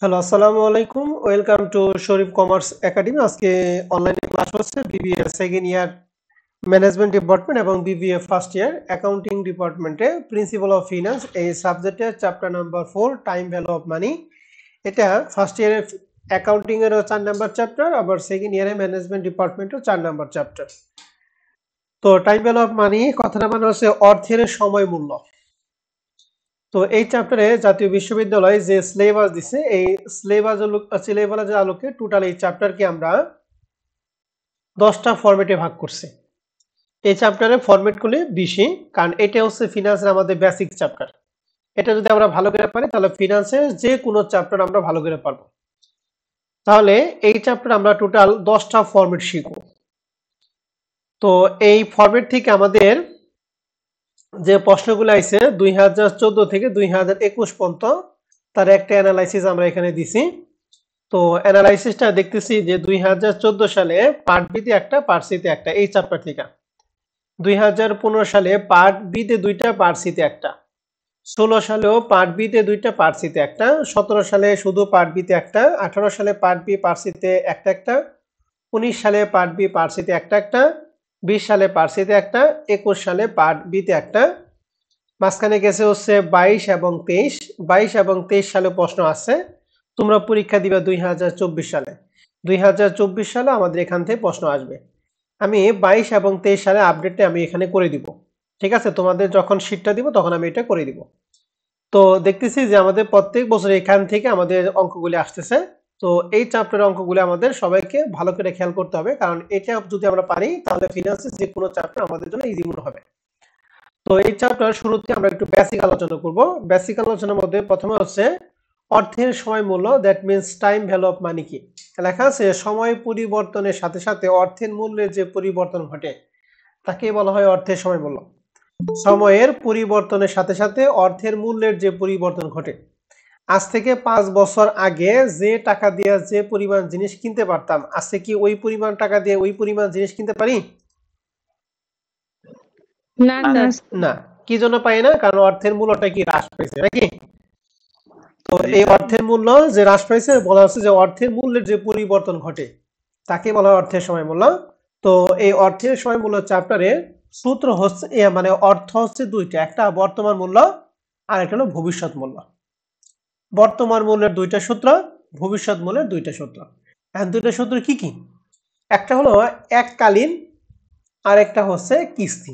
Hello, আসসালামু আলাইকুম। Welcome to Sharif commerce academy. আজকে অনলাইনে ক্লাস হচ্ছে BBA second year management department এবং বিবিএ ফার্স্ট ইয়ার অ্যাকাউন্টিং ডিপার্টমেন্টে প্রিন্সিপাল অফ ফিনান্স এই সাবজেক্টের chapter number 4 time value of money. এটা ফার্স্ট ইয়ারে অ্যাকাউন্টিং এরও 4 নাম্বার চ্যাপ্টার, আবার সেকেন্ড ইয়ারে ম্যানেজমেন্ট ডিপার্টমেন্টও 4 নাম্বার চ্যাপ্টার। তো টাইম ভ্যালু অফ মানি কথাটা মানে হচ্ছে অর্থের সময় মূল্য। তো এই চ্যাপ্টারে জাতীয় বিশ্ববিদ্যালয় যে সিলেবাস দিছে এই সিলেবাসের আলোকে টোটাল এই চ্যাপ্টারকে আমরা 10টা ফরম্যাটে ভাগ করছি। এই চ্যাপ্টারের ফরম্যাটগুলি বেশি, কারণ এটা হচ্ছে ফিনান্সের আমাদের বেসিক চ্যাপ্টার। এটা যদি আমরা ভালো করে পারি তাহলে ফিনান্সের যে কোনো চ্যাপ্টার আমরা ভালো করে পারবো। তাহলে এই চ্যাপ্টার আমরা টোটাল 10টা ফরম্যাট শিখব। তো এই ফরম্যাট থেকে আমাদের যে প্রশ্নগুলো আইছে 2014 থেকে 2021 পর্যন্ত তার একটা অ্যানালাইসিস আমরা এখানে দিছি। তো অ্যানালাইসিসটা দেখতেছি যে 2014 সালে পার্ট বি তে একটা, পার্ট সি তে একটা, এই চ্যাপ্টার থেকে। 2015 সালে পার্ট বি তে দুইটা, পার্ট সি তে একটা। 16 সালেও পার্ট বি তে দুইটা, পার্ট সি তে একটা। 17 সালে শুধু পার্ট বি তে একটা। 18 সালে পার্ট বি পার্ট সি তে একটা একটা। 19 সালে পার্ট বি পার্ট সি তে একটা একটা। 20 সালে পার্ট সি তে একটা। 21 সালে পার্ট বি তে একটা। মাঝখানে গেছে হচ্ছে 22 এবং 23। 22 এবং 23 সালে প্রশ্ন আছে। তোমরা পরীক্ষা দিবা 2024 সালে। 2024 সালে আমাদের এখান থেকে প্রশ্ন আসবে। আমি 22 এবং 23 সালে আপডেটটা আমি এখানে করে দিব। ঠিক আছে, তোমাদের যখন শীটটা দিব তখন আমি এটা করে দিব। তো দেখতেছি যে আমাদের প্রত্যেক বছর এখান থেকে আমাদের অঙ্কগুলি আসতেছে। তো এই চ্যাপ্টারের অঙ্কগুলি আমাদের সবাইকে ভালো করে খেয়াল করতে হবে, কারণ এটা যদি আমরা পারি তাহলে ফিনান্সের যে কোনো চ্যাপ্টার আমাদের জন্য ইজি মনে হবে। তো এই চ্যাপ্টার শুরুতে আমরা একটু বেসিক আলোচনা করব। বেসিক আলোচনার মধ্যে প্রথমে হচ্ছে অর্থের সময় মূল্য, that means time value of money কি। লেখা আছে সময় পরিবর্তনের সাথে সাথে অর্থের মূল্যের যে পরিবর্তন ঘটে তাকে বলা হয় অর্থের সময় মূল্য। সময়ের পরিবর্তনের সাথে সাথে অর্থের মূল্যের যে পরিবর্তন ঘটে। আজ থেকে 5 বছর আগে যে টাকা দিয়ে যে পরিমাণ জিনিস কিনতে পারতাম, আজকে কি ওই পরিমাণ টাকা দিয়ে ওই পরিমাণ জিনিস কিনতে পারি? না স্যার। না। কি জন্য পাই না? কারণ অর্থের মূল্যটা কি হ্রাস পেয়েছে নাকি? তো এই অর্থের মূল্য যে হ্রাস পেয়েছে বলা হচ্ছে যে অর্থের মূল্যের যে পরিবর্তন ঘটে তাকে বলা হয় অর্থের সময় মূল্য। তো এই অর্থের সময় মূল্য চ্যাপ্টারের সূত্র হচ্ছে মানে অর্থ হচ্ছে দুইটা, একটা বর্তমান মূল্য আর একটা হলো ভবিষ্যৎ মূল্য। বর্তমান মূল্যের দুইটা সূত্র, ভবিষ্যৎ মূল্যের দুইটা সূত্র। এখন দুইটা সূত্র কি কি? একটা হলো এককালীন আর একটা হচ্ছে কিস্তি।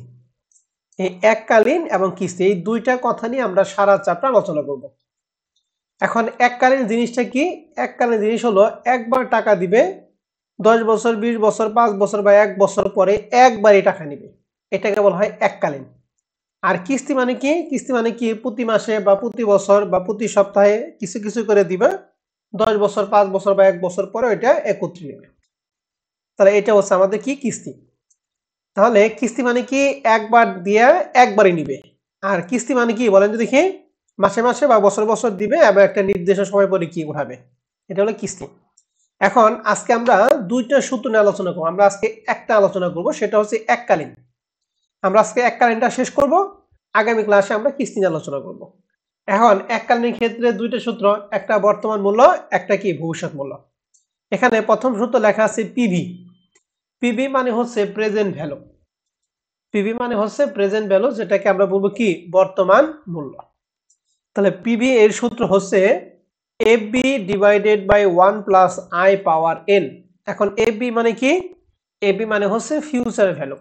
এই এককালীন এবং কিস্তি এই দুইটা কথা নিয়ে আমরা সারা চ্যাপ্টার আলোচনা করব। এখন এককালীন জিনিসটা কি? এককালীন জিনিস হলো একবার টাকা দিবে, 10 বছর 20 বছর 5 বছর বা 1 বছর পরে একবারই টাকা নিবে, এটাকে বলা হয় এককালীন। আর কিস্তি মানে কি? কিস্তি মানে কি প্রতি মাসে বা প্রতি বছর বা প্রতি সপ্তাহে কিছু কিছু করে দিবে, 10 বছর 5 বছর বা 1 বছর পরে এটা একত্রে নেবে। তাহলে এটা হচ্ছে আমাদের কি কিস্তি। তাহলে কিস্তি মানে কি একবার দিয়ে একবারই নিবে, আর কিস্তি মানে কি বলেন তো দেখি? মাসে মাসে বা বছর বছর দিবে এবং একটা নির্দিষ্ট সময় পরে কি উঠাবে, এটা হলো কিস্তি। এখন আজকে আমরা দুইটা সূত্র নিয়ে আলোচনা করবো। আমরা আজকে একটা আলোচনা করব, সেটা হচ্ছে এককালীন। আমরা আজকে এককালীনটা শেষ করব, আগামী ক্লাসে আমরা কিস্তি নিয়ে আলোচনা করব। এখন এককালীন ক্ষেত্রে দুইটা সূত্র, একটা বর্তমান মূল্য, একটা কি ভবিষ্যৎ মূল্য। এখানে প্রথম সূত্র লেখা আছে পিভি। পিভি মানে হচ্ছে প্রেজেন্ট ভ্যালু। পিভি মানে হচ্ছে প্রেজেন্ট ভ্যালু, যেটাকে আমরা বলবো কি বর্তমান মূল্য। তাহলে পিভি এর সূত্র হচ্ছে FB divided by 1 plus I power N. এখন এফবি মানে কি? এফবি মানে হচ্ছে ফিউচার ভ্যালু।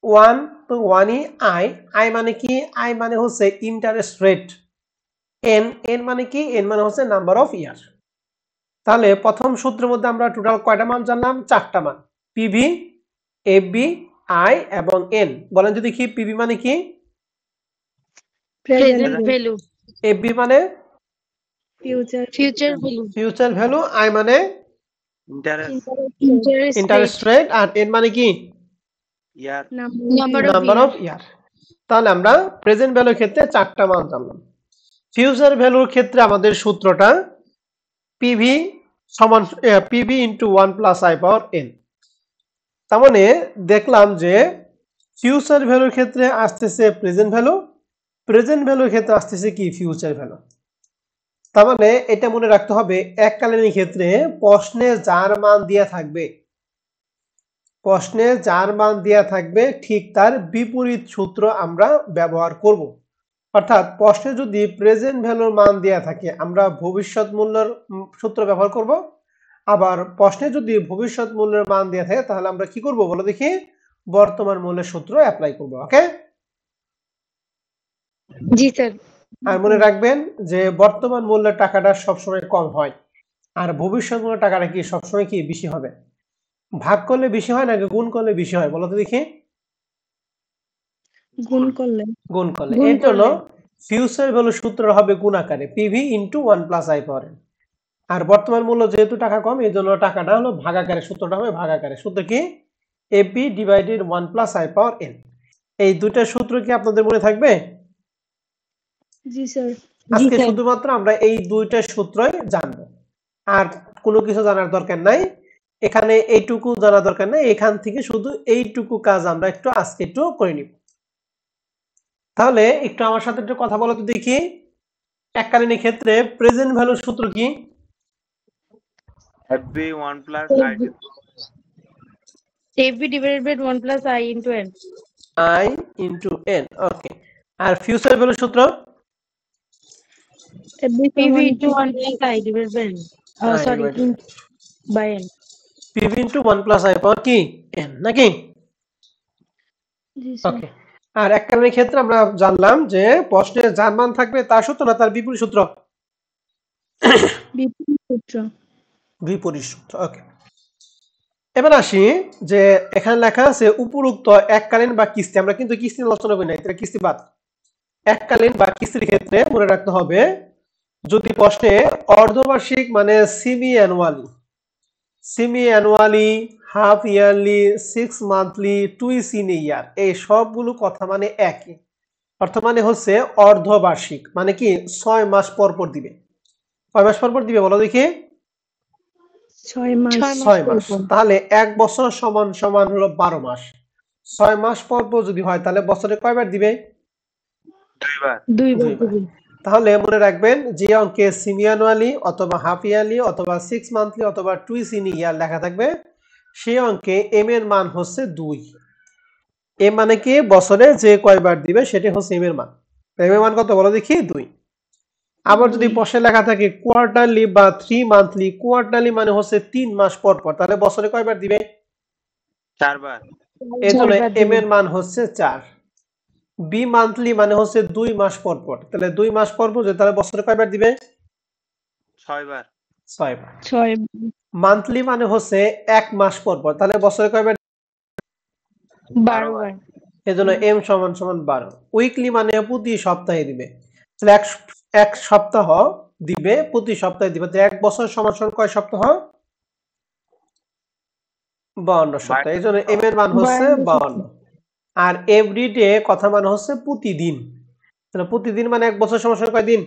1 তো 1ই আই, আই মানে কি? আই মানে হচ্ছে ইন্টারেস্ট রেট। এন, এন মানে কি? এন মানে হচ্ছে নাম্বার অফ ইয়ার। তাহলে প্রথম সূত্রের মধ্যে আমরা টোটাল কয়টা মান জানলাম? 4টা মান। পিভি, এফবি, আই এবং এন। বলেন যদি কি পিভি মানে কি? Present value. এফবি মানে future value. Future value, I মানে ইন্টারেস্ট ইন্টারেস্ট রেট, আর এন মানে কি? নাম্বার নাম্বার অফ ইয়ার। তাহলে আমরা প্রেজেন্ট ভ্যালুর ক্ষেত্রে 4টা মান জানলাম। ফিউচার ভ্যালুর ক্ষেত্রে আমাদের সূত্রটা পিভি সমান PV into 1 plus I power N. তার মানে দেখলাম যে ফিউচার ভ্যালুর ক্ষেত্রে আসতেছে প্রেজেন্ট ভ্যালু, প্রেজেন্ট ভ্যালুর ক্ষেত্রে আসতেছে কি ফিউচার ভ্যালু। তার মানে এটা মনে রাখতে হবে এককালীন ক্ষেত্রে প্রশ্নে যার মান দেয়া থাকবে ঠিক তার বিপরীত সূত্র আমরা ব্যবহার করব। অর্থাৎ প্রশ্নে যদি প্রেজেন্ট ভ্যালুর মান দেয়া থাকে আমরা ভবিষ্যৎ মূল্যের সূত্র ব্যবহার করব। আবার প্রশ্নে যদি ভবিষ্যৎ মূল্যের মান দেয়া থাকে তাহলে আমরা কি করব বলো দেখি, বর্তমান মূল্যের সূত্র অ্যাপ্লাই করব। ওকে, জি স্যার। আর মনে রাখবেন যে বর্তমান মূল্যের টাকাটা সবসময় কম হয় আর ভবিষ্যৎ মূল্যের টাকাটা কি সবসময় কি বেশি হবে। ভাগ করলে বেশি হয় নাকি গুণ করলে বেশি হয় বলো তো দেখি? গুণ করলে। গুণ করলে। এর জন্য ফিউচার ভ্যালু সূত্র হবে গুণ আকারে PV into 1 plus I power N. আর বর্তমান মূল্য যেহেতু টাকা কম এই জন্য টাকাটা হলো ভাগ আকারে, সূত্রটা হবে ভাগ আকারে। সূত্র কি? AP divided 1 plus I power N. এই দুইটা সূত্র কি আপনাদের মনে থাকবে? জি স্যার। আজকে শুধুমাত্র আমরা এই দুইটা সূত্রই জানবো, আর কোনো কিছু জানার দরকার নাই। এখানে এইটুকু জানা দরকার নাই, এখান থেকে শুধু এইটুকু কাজ আমরা একটু আজকে একটু করে নিব। তাহলে একটু আমার সাথে একটু কথা বলো তো দেখি, এককালীন ক্ষেত্রে প্রেজেন্ট ভ্যালুর সূত্র কি? FB 1 plus I FB divided by 1 plus I into N. I into N. Okay, আর ফিউচার ভ্যালুর সূত্র? PV into 1 plus I divided by N. Sorry, by N. PV into 1 plus I পাওয়ার কি N নাকি? জি sir. ওকে, আর এককালীন ক্ষেত্রে আমরা জানলাম যে প্রশ্নে যার মান থাকবে তার সূত্র না তার বিপরীত সূত্র? বিপরীত সূত্র। ওকে, এবার আসি যে এখানে লেখা আছে উপরোক্ত এককালীন বা কিস্তি, আমরা কিন্তু কিস্তি আলোচনা করি না, এটা কিস্তি বাদ। এককালীন বা কিস্তির ক্ষেত্রে মনে রাখতে হবে যদি প্রশ্নে অর্ধবার্ষিক মানে semi annually, half yearly, 6 monthly, twice in a year, এই সবগুলো কথা মানে একই। অর্থ মানে হচ্ছে অর্ধবার্ষিক মানে কি 6 মাস পর পর দিবে। কয় মাস পর পর দিবে বলো দেখি? 6 মাস। 6 মাস। তাহলে 1 বছর সমান সমান হলো 12 মাস। 6 মাস পর পর যদি হয় তাহলে বছরে কয়বার দিবে? 2 বার। তাহলে মনে রাখবেন যে অঙ্কে সেমি অ্যানুয়ালি অথবা হাফ ইয়ারলি অথবা 6 মান্থলি অথবা টুইস ইন ইয়ার লেখা থাকবে সেই অঙ্কে এম এর মান হচ্ছে 2। এম মানে কি বছরে যে কয়বার দিবে সেটা হচ্ছে এম এর মান। এম এর মান কত বলো দেখি? 2। আবার যদি প্রশ্নে লেখা থাকে কোয়ার্টারলি বা 3 মান্থলি, কোয়ার্টারলি মানে হচ্ছে 3 মাস পর পর, তাহলে বছরে কয়বার দিবে? 4 বার। এর জন্য এম এর মান হচ্ছে 4। বি মান্থলি মানে হচ্ছে 2 মাস পর পর, তাহলে 2 মাস পর পর তাহলে বছরে কয়বার দিবে? 6 বার। 6 বার। মান্থলি মানে হচ্ছে 1 মাস পর পর, তাহলে বছরে কয়বার? 12 বার। এজন্য এম সমান সমান 12। উইকলি মানে প্রতি সপ্তাহে দিবে, তাহলে এক সপ্তাহ দিবে, প্রতি সপ্তাহে দিবে, তাহলে 1 বছর সমান সমান কয় সপ্তাহ? 52 সপ্তাহ। এজন্য এম এর মান হচ্ছে 52। আর এভরিডে কথা মানে হচ্ছে প্রতিদিন, তাহলে প্রতিদিন মানে 1 বছর সমান সমান কয় দিন?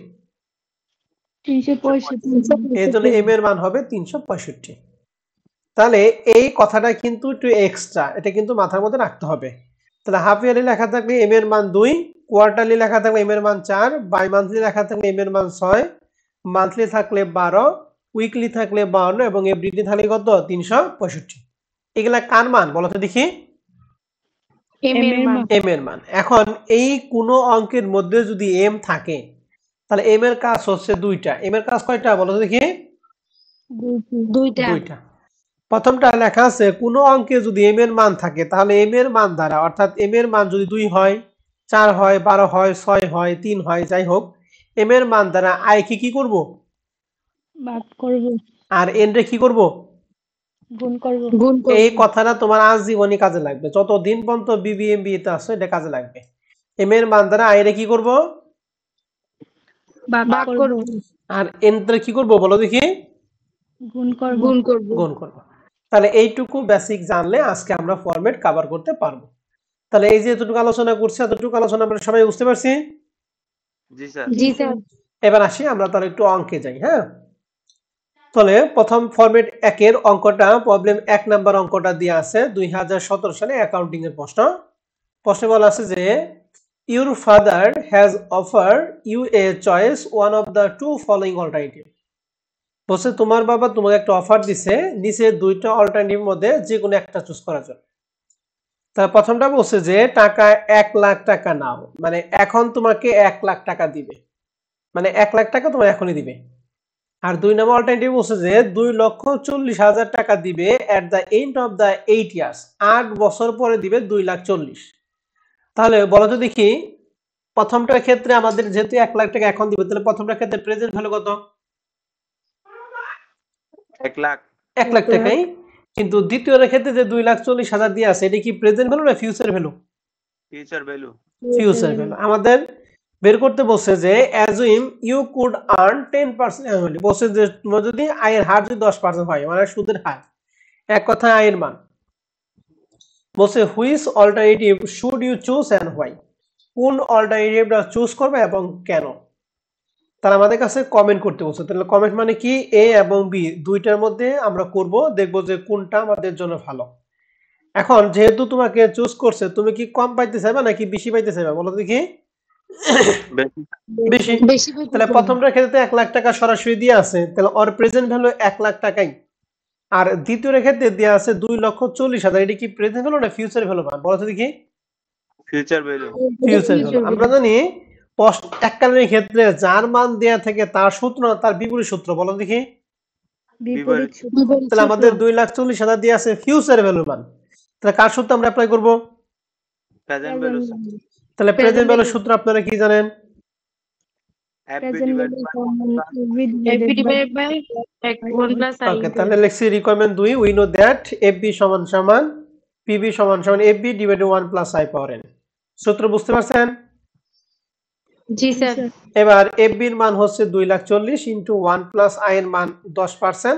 365। এর জন্য এম এর মান হবে 365। তাহলে এই কথাটা কিন্তু একটু এক্সট্রা, এটা কিন্তু মাথার মধ্যে রাখতে হবে। তাহলে হাফ ইয়ারলি লেখা থাকলে এম এর মান 2, কোয়ার্টারলি লেখা থাকলে এম এর মান 4, বাই মান্থলি লেখা থাকলে এম এর মান 6, মান্থলি থাকলে 12, উইকলি থাকলে 52 এবং এভরিডে থাকলে কত? 365। এগুলা কার মান বলো তো দেখি? এম এর মান। এখন এই কোন অঙ্কের মধ্যে যদি এম থাকে তাহলে এম এর কাজ হচ্ছে দুইটা। এম এর কাজ কয়টা বলো তো দেখি? দুইটা। প্রথমটা লেখা আছে কোন অঙ্কে যদি এম এর মান থাকে তাহলে এম এর মান দ্বারা, অর্থাৎ এম এর মান যদি 2 হয়, 4 হয়, 12 হয়, 6 হয়, 3 হয়, যাই হোক এম এর মান দ্বারা আই কি করব? ভাগ করব। আর এন রে কি করব? গুণ করব। এই কথাটা তোমার আজীবনই কাজে লাগবে, যতদিন পর্যন্ত বিবিএমবি তে আসো এটা কাজে লাগবে। এম এর মান দ্বারা আই রে কি করব? ভাগ করব। আর এন রে কি করব বলো দেখি? গুণ করব। গুণ করব। তাহলে এইটুকু বেসিক জানলে আজকে আমরা ফরম্যাট কভার করতে পারবো। তাহলে এই যে এতটুকু আলোচনা করছি এতটুকু আলোচনা আমরা সবাই বুঝতে পারছি? জি স্যার। এবার আসি আমরা তাহলে একটু অঙ্কে যাই। হ্যাঁ, তাহলে প্রথম ফরম্যাট 1 এর অঙ্কটা প্রবলেম 1 নাম্বার অঙ্কটা দেয়া আছে 2017 সালে অ্যাকাউন্টিং এর প্রশ্ন। প্রশ্নে বলা আছে যে your father has offered you a choice one of the two following alternative বলছে তোমার বাবা তোমাকে একটা অফার দিছে নিচে দুইটা অল্টারনেটিভ মধ্যে যে কোনো একটা চুজ করার জন্য তার প্রথমটা বলছে যে টাকা 1,00,000 টাকা নাও মানে এখন তোমাকে 1,00,000 টাকা দিবে মানে 1,00,000 টাকা তোমার এখনই দিবে আর দুই নম্বর অল্টারনেটিভ বলছে যে 2,40,000 টাকা দিবে at the end of the 8 years 8 বছর পরে দিবে 2,40,000 তাহলে বলো তো দেখি প্রথমটার ক্ষেত্রে আমাদের যেহেতু 1,00,000 টাকা এখন দিবে তাহলে প্রথমটার ক্ষেত্রে প্রেজেন্ট ভ্যালু কত 1 লাখ 1,00,000 টাকাই কিন্তু দ্বিতীয়টার ক্ষেত্রে যে 2,40,000 দিয়ে আছে এটা কি প্রেজেন্ট ভ্যালু না future value future value future value আমাদের বের করতে বলছে যে assume you could earn 10% annually বলছে যে তোমার যদি আয়ের হার যদি 10% হয় মানে সুদের হার এক কথা আয়ের মান বলছে which alternative should you choose and why কোন অল্টারনেটিভটা চুজ করবে এবং কেন তারা আমাদের কাছে কমেন্ট করতে বলছে তাহলে কমেন্ট মানে কি এ এবং বি দুইটার মধ্যে আমরা করব দেখব যে কোনটা আমাদের জন্য ভালো এখন যেহেতু তোমাকে চুজ করছে তুমি কি কম পাইতে চাইবা নাকি বেশি পাইতে চাইবা বলো দেখি বেশি বেশি তাহলে প্রথমটার ক্ষেত্রে 1,00,000 টাকা সরাসরি দিয়ে আছে তাহলে ওর প্রেজেন্ট ভ্যালু 1,00,000 টাকাই আর দ্বিতীয় ক্ষেত্রে দেয়া আছে 2,40,000 এটা কি প্রেজেন্ট ভ্যালু না ফিউচার ভ্যালু বলো তো দেখি ফিউচার ভ্যালু ফিউচার ভ্যালু আমরা জানি এককালীন ক্ষেত্রে যার মান দেয়া থাকে তার সূত্র না তার বিপরীত সূত্র বলো দেখি বিপরীত তাহলে আমাদের 2,40,000 দিয়ে আছে ফিউচার ভ্যালু মান তাহলে কার সূত্র আমরা অ্যাপ্লাই করব প্রেজেন্ট ভ্যালু তাহলে প্রেজেন্ট ভ্যালু সূত্র আপনারা কি জানেন FB divide FB divided by 1 plus I okay into তাহলে লিখছি requirement 2 we know that FB সমান সমান পিবি সমান সমান FB divided 1 plus I power N সূত্র বুঝতে পারছেন জি স্যার এবার এফবি এর মান হচ্ছে 2,40,000 ইনটু 1 প্লাস আই এর মান 10%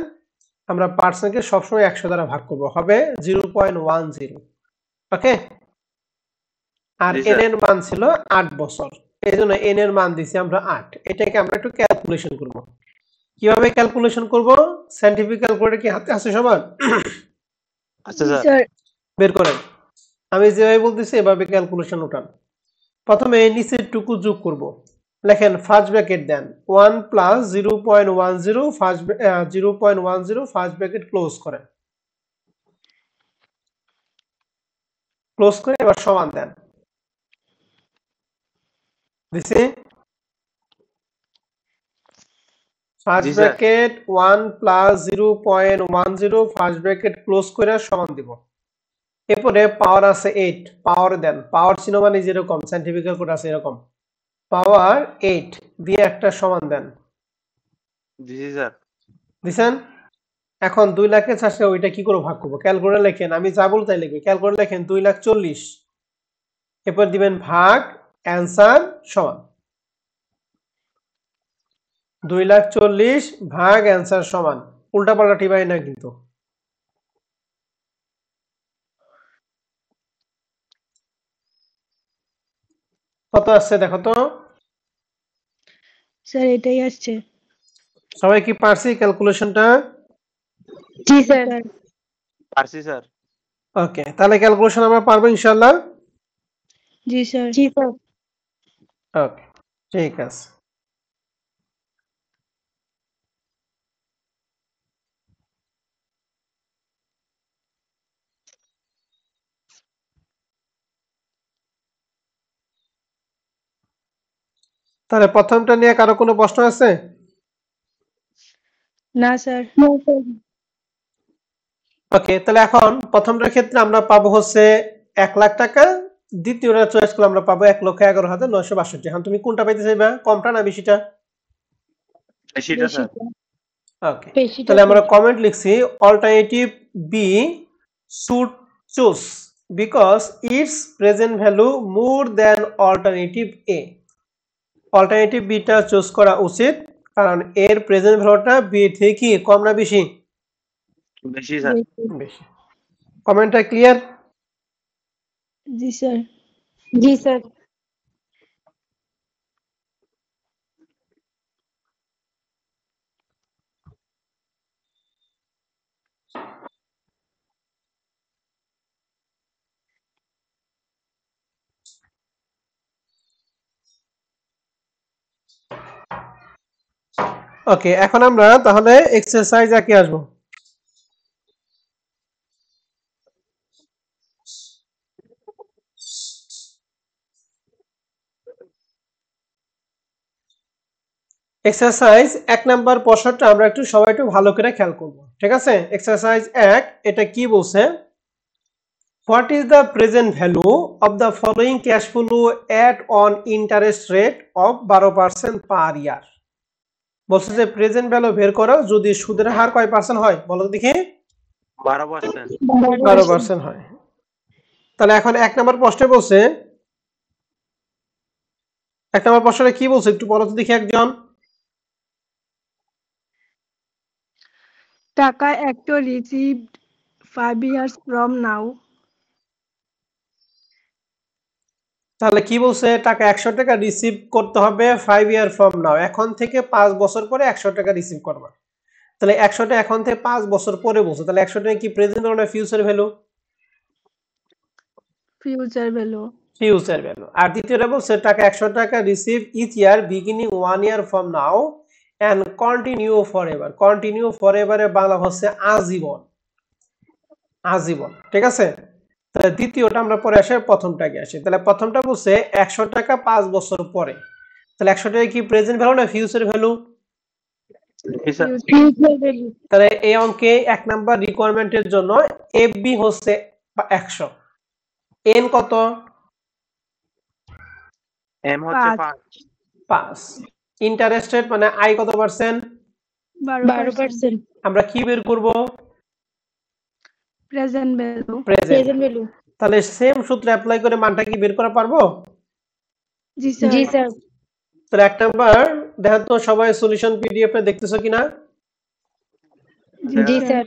আমরা পার্সেন্টকে সবসময় 100 দ্বারা ভাগ করব হবে 0.10 ওকে আর জি, এন স্যার। এর মান ছিল 8 বছর এইজন্য এন এর মান দিছি আমরা 8 এটাকে আমরা একটু ক্যালকুলেশন করব কিভাবে ক্যালকুলেশন করব সায়েন্টিফিক ক্যালকুলেটর কি হাতে আছে সবার আচ্ছা স্যার বের করেন আমি যেভাবে বলতেছি এভাবে ক্যালকুলেশন উঠান প্রথমে এই নিচের টুকু যোগ করব লেখেন ফার্স্ট ব্র্যাকেট দেন 1 plus 0.10 first 0.10 first bracket close করেন ক্লোজ করে এবার সমান দেন দিছি ফার্স্ট জি, sir. Bracket 1 plus 0.10 first bracket close করে সমান দিব এরপরে পাওয়ার আছে 8 পাওয়ার দেন পাওয়ার চিহ্ন মানে যেরকম সায়েন্টিফিক ক্যালকুলেটর আছে এরকম পাওয়ার 8 দিয়ে একটা সমান দেন জি স্যার দিছেন এখন 2,00,000 চাষে ওইটা কি করে ভাগ করবো ক্যালকুলেটর লেখেন আমি যা বলতে তাই লিখবি ক্যালকুলেটর লেখেন 2,40,000 এরপর দিবেন ভাগ অ্যান্সার সমান 2,40,000 ভাগ অ্যান্সার সমান উল্টা পাল্টা টিপাই না কিন্তু কত আসছে দেখো তো স্যার এটাই আসছে সবাই কি পারছি ক্যালকুলেশনটা জি স্যার পারছি স্যার ওকে তাহলে ক্যালকুলেশন আমরা পারবো ইনশাআল্লাহ জি স্যার ওকে ঠিক আছে তাহলে প্রথমটা নিয়ে কারো কোনো প্রশ্ন আছে না স্যার ওকে তাহলে এখন প্রথমটার ক্ষেত্রে আমরা পাবো হচ্ছে 1,00,000 টাকা দ্বিতীয়টা চয়েস করলে আমরা পাবো 1,11,962 এখন তুমি কোনটা পাইতে চাইবা কমটা না বেশিটা বেশিটা স্যার ওকে তাহলে আমরা কমেন্ট লিখছি alternative B should choose because it's present value more than alternative A alternative বিটা চুজ করা উচিত কারণ এর প্রেজেন্ট ভ্যালুটা বি থেকে কম না বেশি বেশি স্যার বেশি কমেন্টটা ক্লিয়ার জি স্যার ওকে, এখন আমরা তাহলে এক্সারসাইজ একে আসবো। এক্সারসাইজ 1 নাম্বার প্রশ্নটা আমরা সবাই একটু ভালো করে খেয়াল করব। ঠিক আছে? এক্সারসাইজ 1 এটা কি বলছে? What is the present value of the following cash flow at on interest rate of 12% per year? বলছে যে প্রেজেন্ট ভ্যালু বের করো যদি সুদের হার কয় পার্সেন্ট হয় বলো তো দেখি। 12%। 12% হয়। তাহলে এখন 1 নাম্বার প্রশ্নে বলছে, 1 নাম্বার প্রশ্নে কি বলছে একটু বলো তো দেখি একজন। টাকা actually received 5 years from now. তাহলে কি বলছে টাকা 100 টাকা রিসিভ করতে হবে 5 ইয়ার ফ্রম নাও, এখন থেকে 5 বছর পরে 100 টাকা রিসিভ করবা। তাহলে 100 টাকা এখন থেকে 5 বছর পরে বলছে, তাহলে 100 টাকা কি প্রেজেন্ট ভ্যালু না future value? Future value. Future value. আর দ্বিতীয়টা বলছে টাকা 100 টাকা receive each year beginning 1 year from now and continue forever. Continue ফরএভারের বাংলা হচ্ছে আজীবন। আজীবন, ঠিক আছে? তাহলে দ্বিতীয়টা আমরা পরে আসে, প্রথমটাকে আসি। তাহলে প্রথমটা বলছে 100 টাকা 5 বছর পরে। তাহলে 100 টাকা কি প্রেজেন্ট ভ্যালু না ফিউচার ভ্যালু? তাহলে এই অঙ্কে 1 নাম্বার রিকোয়ারমেন্টের জন্য এফবি হচ্ছে 100, এন কত? এম হচ্ছে 5। ইন্টারেস্ট রেট মানে আই কত পার্সেন্ট? 12%. আমরা কি বের করব? Present value. Present value. তাহলে সেম সূত্র অ্যাপ্লাই করে মানটা কি বের করা পারবো? জি স্যার। তাহলে 1 নাম্বার দেখো তো সবাই সলিউশন পিডিএফ এ দেখতেছো কিনা? জি স্যার।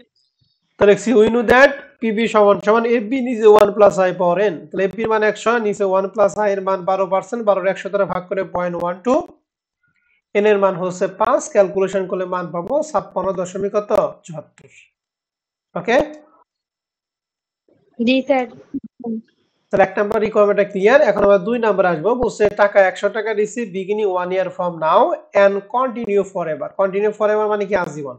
তাহলে we know that PB সমান FB নিচে 1 প্লাস I পাওয়ার n। তাহলে FB এর মান 100, নিচে 1 প্লাস I এর মান 12%, 12 100 দ্বারা ভাগ করে 0.12, n এর মান হচ্ছে 5, ক্যালকুলেশন করলে মান পাবো 56.74। ওকে? জি স্যার। তাহলে 1 নাম্বার রিকোয়ারমেন্টটা ক্লিয়ার। এখন আমরা 2 নাম্বার আসবো। বলছে টাকা 100 টাকা receive beginning 1 year from now and continue forever. Continue forever মানে কি আজীবন।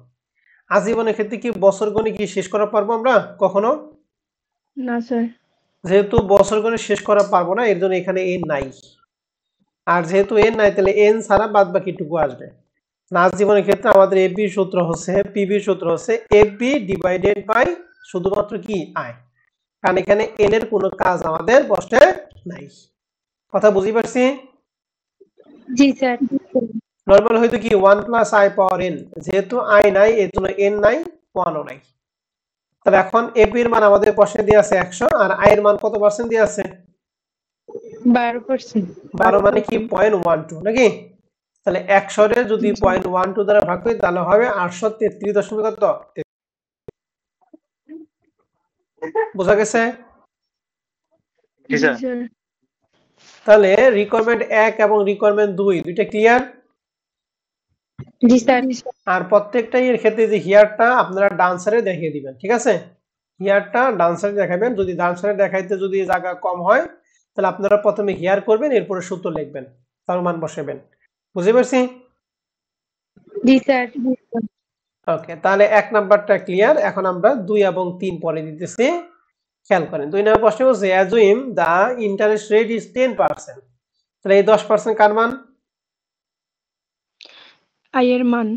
আজীবনের ক্ষেত্রে কি বছর গণে কি শেষ করা পারবো আমরা কখনো? না স্যার। যেহেতু বছর গণে শেষ করা পারবো না, এর জন্য এখানে এন নাই। আর যেহেতু এন নাই তাহলে এন ছাড়া বাদ বাকিটুকু আসবে। না, আজীবনের ক্ষেত্রে আমাদের এফবি সূত্র হচ্ছে, পিবি সূত্র হচ্ছে এফবি ডিভাইডেড বাই শুধুমাত্র কি আই। কারণ এখানে এন এর কোনো কাজ আমাদের প্রশ্নে নাই। কথা বুঝি পারছি? জি স্যার। নরমাল হয়তো কি 1 প্লাস আই পাওয়ার এন, যেহেতু আই নাই এর জন্য এন নাই, 1 ও নাই। তাহলে এখন এফ এর মান আমাদের প্রশ্নে দেয়া আছে 100, আর আই এর মান কত পার্সেন্ট দেয়া আছে? 12%। 12 মানে কি 0.12 নাকি? তাহলে 100 এর যদি 0.12 দ্বারা ভাগ করি তাহলে হবে 833 কত? বোঝা গেছে? জি স্যার। তাহলে রিকোয়ারমেন্ট 1 এবং রিকোয়ারমেন্ট 2 দুইটা ক্লিয়ার? জি স্যার। আর প্রত্যেকটাই এর ক্ষেত্রে যে হিয়ারটা আপনারা ডান সাইডে দেখিয়ে দিবেন, ঠিক আছে? হিয়ারটা ডান সাইডে দেখাবেন। যদি ডান সাইডে দেখাইতে যদি জায়গা কম হয় তাহলে আপনারা প্রথমে হিয়ার করবেন, এরপরে সূত্র লিখবেন, তার মান বসাবেন। বুঝতে পারছি? জি স্যার। ওকে, তাহলে 1 নাম্বারটা ক্লিয়ার। এখন আমরা 2 এবং 3 পরে দিতেছি। খেয়াল করেন 2 নাম্বার প্রশ্ন বলছে assume the interest rate is 10%। তাহলে এই 10% কার মান? আই এর মান।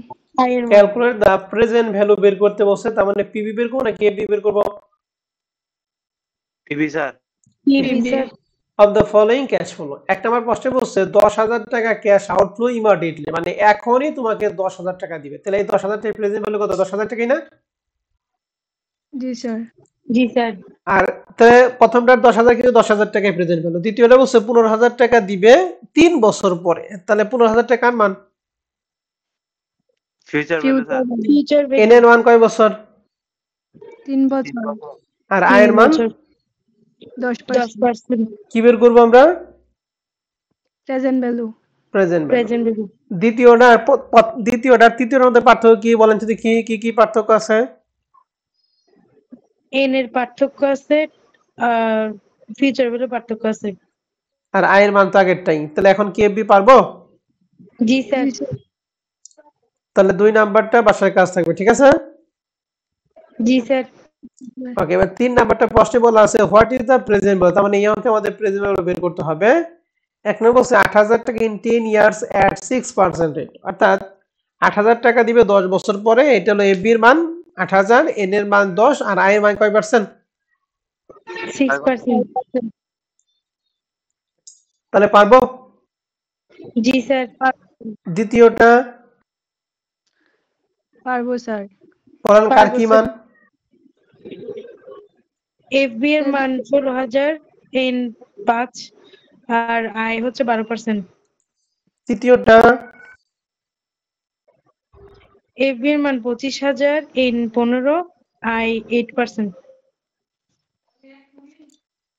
ক্যালকুলেট দা প্রেজেন্ট ভ্যালু বের করতে বলছে, তার মানে পিবি বের করব নাকি এফবি বের করব? PB sir. G sir. Of the following cash flow. 1 number প্রশ্নে বলছে 10,000 টাকা ক্যাশ আউটফ্লো ইমিডিয়েটলি, মানে এখনই তোমাকে 10,000 টাকা দিবে। তাহলে এই 10,000 টাকা প্রেজেন্ট ভ্যালু কত? 10,000 টাকাই না? জি স্যার। জি স্যার। আর তাহলে প্রথমটার 10,000 কিন্তু 10,000 টাকাই প্রেজেন্ট ভ্যালু। দ্বিতীয়টা বলছে 15,000 টাকা দিবে 3 বছর পরে। তাহলে 15,000 টাকা কার মান? Future value sir. Future N এর মান কয় বছর? 3 বছর। আর আই এর মান 10%. কি বের করব আমরা? Present value. Present value. Present value. দ্বিতীয়টার তৃতীয়টার মধ্যে পার্থক্য কি বলেন তো দেখি, কি পার্থক্য আছে? এন এর পার্থক্য আছে আর ফিউচার ভ্যালু পার্থক্য আছে। আর আই এর মান তো আগেরটাই। তাহলে এখন কি এফবি পারবো? জি স্যার। তাহলে 2 নাম্বারটা বাসার কাজ থাকবে, ঠিক আছে? জি স্যার। ওকে, এবার 3 নাম্বারটা প্রশ্নে বলা আছে what is the present value, তার মানে এই অঙ্কে আমাদের প্রেজেন্ট ভ্যালু বের করতে হবে। এক নম্বর বলছে 8,000 টাকা ইন 10 ইয়ার্স এট 6% রেট, অর্থাৎ 8,000 টাকা দিবে 10 বছর পরে। এটা হলো এফ এর মান 8,000, এন এর মান 10 আর আই এর মান কয় পার্সেন্ট? 6%। তাহলে পারবো? জি স্যার। দ্বিতীয়টা পারবো স্যার। পড়ান, কার পারবো কি স্যার। মান? এফবি এর মান 16,000, এন 5 আর আই হচ্ছে 12%। তৃতীয়টা এফবি এর মান 25,000, এন 15, আই 8%।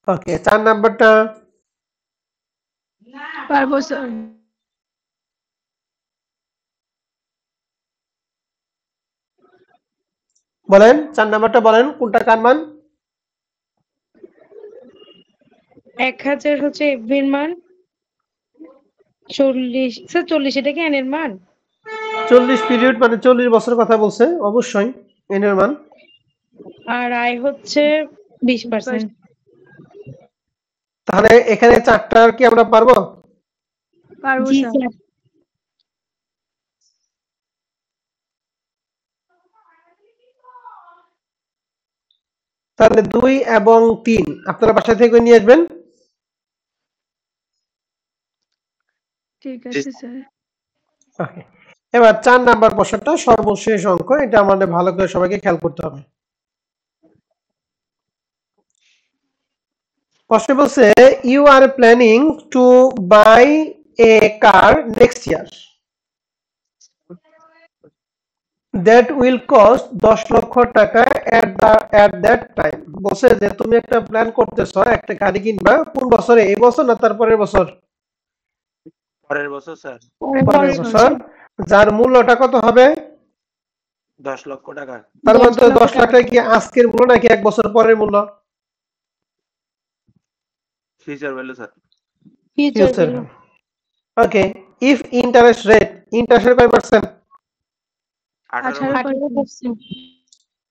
ওকে, 4 নাম্বারটা পারবো স্যার। বলেন, 4 নাম্বারটা বলেন কোনটা কার মান? 1,000 হচ্ছে এফবি এর মান, 40 স্যার 40 এটা কি এন এর মান? 40 পিরিয়ড মানে 40 বছর কথা বলছে, অবশ্যই এন এর মান। আর আই হচ্ছে 20%। তাহলে এখানে 4টা কি আমরা পারবো? পারবো জি স্যার। স্যার। তাহলে 2 এবং 3 আপনারা বাসা থেকে নিয়ে আসবেন। ঠিক আছে স্যার। ওকে, এবার 4 নাম্বার প্রশ্নটা সর্বশেষ অঙ্ক, এটা আমাদের ভালো করে সবাইকে খেয়াল করতে হবে। প্রশ্ন বলছে you are planning to buy a car next year that will cost 10 লক্ষ টাকা এট দ্যাট টাইম। বলছে যে তুমি একটা প্ল্যান করতেছো একটা গাড়ি কিনবা, কোন বছরে? এই বছর না তারপরের বছর? পরের বছর স্যার। পরের বছর। যার মূল্যটা কত হবে? 10 লক্ষ টাকা। তার মানে 10 তো লক্ষ 10 লাখ টাকা। টাকা কি আজকের মূল্য নাকি 1 বছর পরের মূল্য? Future value sir. Future future. Value. Okay, if interest rate, interest কয় পার্সেন্ট? 18%। 18%।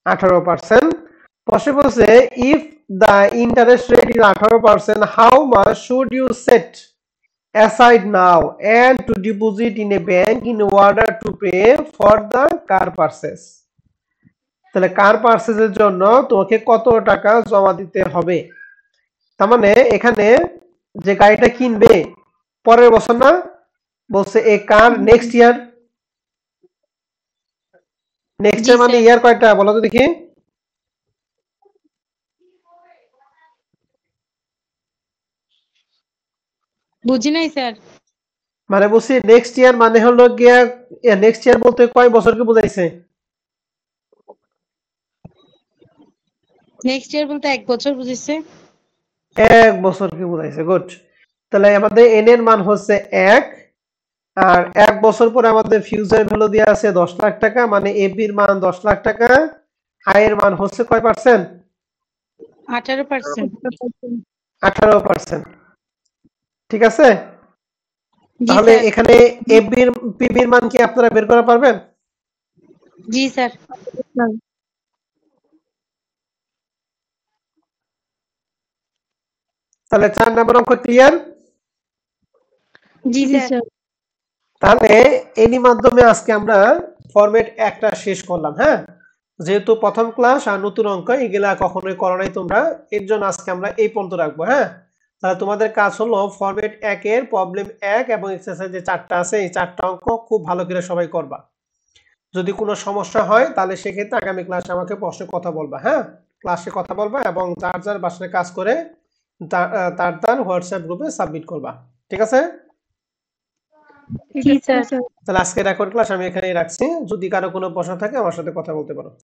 18%। প্রশ্ন বলছে if the interest rate is 18%, how much should you set aside now and to deposit in a bank in order to pay for the car purchase? তাহলে কার পারচেজের জন্য তোমাকে কত টাকা জমা দিতে হবে? তার মানে এখানে যে গাড়িটা কিনবে পরের বছর না, বলছে এ কার নেক্সট ইয়ার। নেক্সট জি ইয়ার মানে স্যার। ইয়ার কয়টা বলো তো দেখি? বুঝি নাই স্যার। মানে বলছি নেক্সট ইয়ার মানে হলো গিয়া, নেক্সট ইয়ার বলতে কয় বছরকে বোঝাইছে? নেক্সট ইয়ার বলতে 1 বছর বুঝিছে। 1 বছরকে বোঝাইছে, গুড। তাহলে আমাদের এন এর মান হচ্ছে 1, আর 1 বছর পরে আমাদের ফিউচার ভ্যালু দেওয়া আছে 10 লাখ টাকা, মানে এফ এর মান 10 লাখ টাকা, আই এর মান হচ্ছে কয় পার্সেন্ট? 18%। 18%। ঠিক আছে? জি তাহলে স্যার। এখানে এফ এর পিবি এর মান কি আপনারা বের করা পারবেন? জি স্যার। তাহলে 4 নম্বর অঙ্ক ক্লিয়ার? জি স্যার। তাহলে এরই মাধ্যমে আজকে আমরা ফরম্যাট একটা শেষ করলাম। হ্যাঁ, যেহেতু প্রথম ক্লাস আর নতুন অঙ্ক এগুলা কখনোই করো নাই তোমরা, এর জন্য আজকে আমরা এই পর্যন্ত রাখবো। হ্যাঁ, তাহলে তোমাদের কাজ হলো ফরম্যাট 1 এর প্রবলেম 1 এবং এক্সারসাইজ যে 4টা আছে এই 4টা অঙ্ক খুব ভালো করে সবাই করবা। যদি কোনো সমস্যা হয় তাহলে সেক্ষেত্রে আগামী ক্লাসে আমাকে প্রশ্নে কথা বলবা। হ্যাঁ, ক্লাসে কথা বলবা এবং যার যার বাসায় কাজ করে তার হোয়াটসঅ্যাপ গ্রুপে সাবমিট করবা। ঠিক আছে? ঠিক জি আছে স্যার। স্যার। তাহলে আজকে রেকর্ড ক্লাস আমি এখানেই রাখছি। যদি কারো কোনো প্রশ্ন থাকে আমার সাথে কথা বলতে পারো।